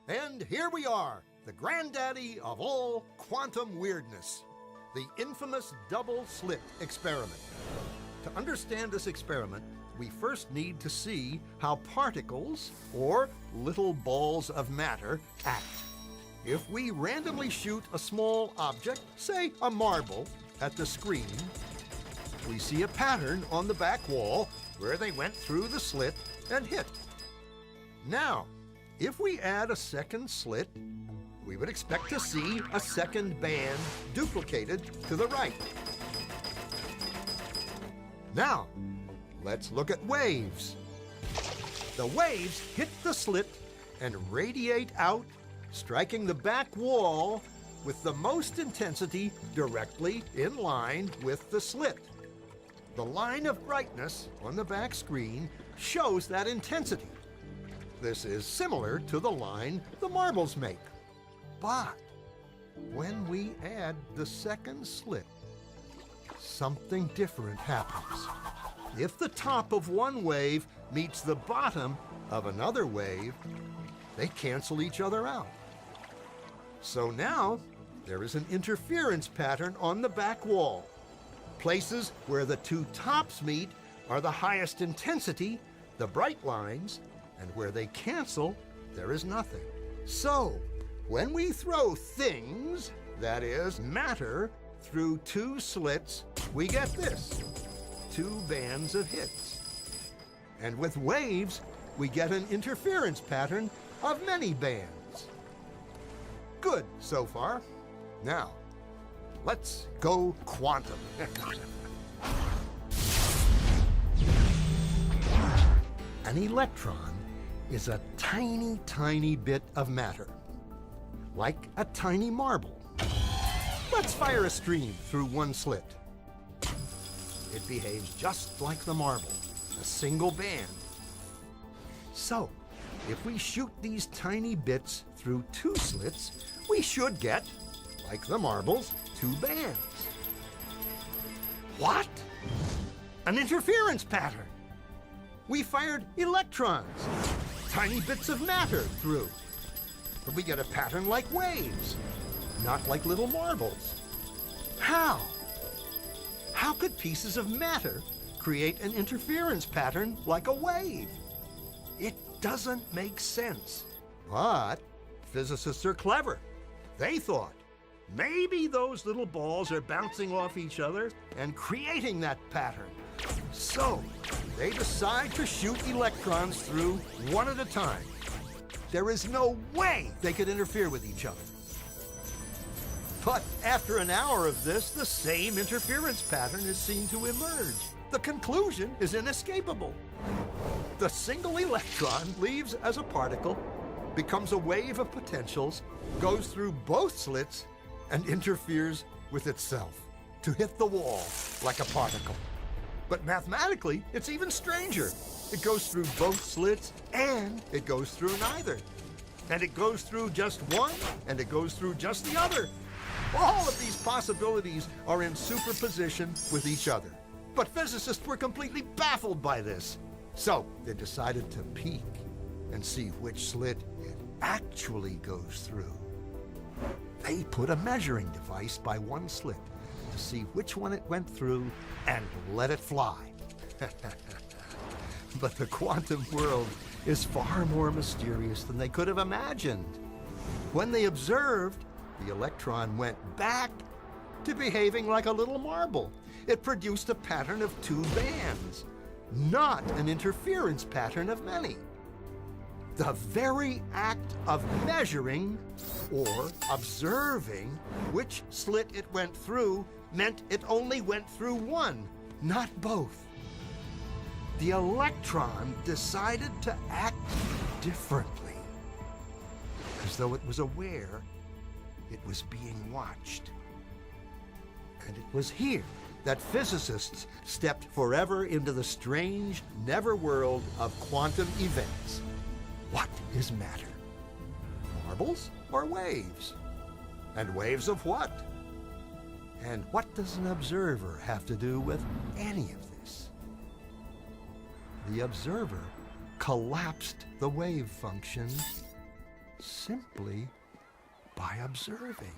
And here we are, the granddaddy of all quantum weirdness, the infamous double-slit experiment. To understand this experiment, we first need to see how particles, or little balls of matter, act. If we randomly shoot a small object, say a marble, at the screen, we see a pattern on the back wall where they went through the slit and hit. Now, if we add a second slit, we would expect to see a second band duplicated to the right. Now, let's look at waves. The waves hit the slit and radiate out, striking the back wall with the most intensity directly in line with the slit. The line of brightness on the back screen shows that intensity. This is similar to the line the marbles make. But when we add the second slit, something different happens. If the top of one wave meets the bottom of another wave, they cancel each other out. So now there is an interference pattern on the back wall. Places where the two tops meet are the highest intensity, the bright lines, and where they cancel, there is nothing. So, when we throw things, that is, matter, through two slits, we get this, two bands of hits. And with waves, we get an interference pattern of many bands. Good so far. Now, let's go quantum. An electron is a tiny, tiny bit of matter, like a tiny marble. Let's fire a stream through one slit. It behaves just like the marble, a single band. So, if we shoot these tiny bits through two slits, we should get, like the marbles, two bands. What? An interference pattern. We fired electrons, tiny bits of matter through. But we get a pattern like waves, not like little marbles. How? How could pieces of matter create an interference pattern like a wave? It doesn't make sense. But physicists are clever. They thought, maybe those little balls are bouncing off each other and creating that pattern. So they decide to shoot electrons through one at a time. There is no way they could interfere with each other. But after an hour of this, the same interference pattern is seen to emerge. The conclusion is inescapable. The single electron leaves as a particle, becomes a wave of potentials, goes through both slits, and interferes with itself to hit the wall like a particle. But mathematically, it's even stranger. It goes through both slits, and it goes through neither. And it goes through just one, and it goes through just the other. All of these possibilities are in superposition with each other. But physicists were completely baffled by this. So they decided to peek and see which slit it actually goes through. They put a measuring device by one slit to see which one it went through and let it fly. But the quantum world is far more mysterious than they could have imagined. When they observed, the electron went back to behaving like a little marble. It produced a pattern of two bands, not an interference pattern of many. The very act of measuring or observing which slit it went through meant it only went through one, not both. The electron decided to act differently, as though it was aware it was being watched. And it was here that physicists stepped forever into the strange, never-world of quantum events. What is matter? Marbles or waves? And waves of what? And what does an observer have to do with any of this? The observer collapsed the wave function simply by observing.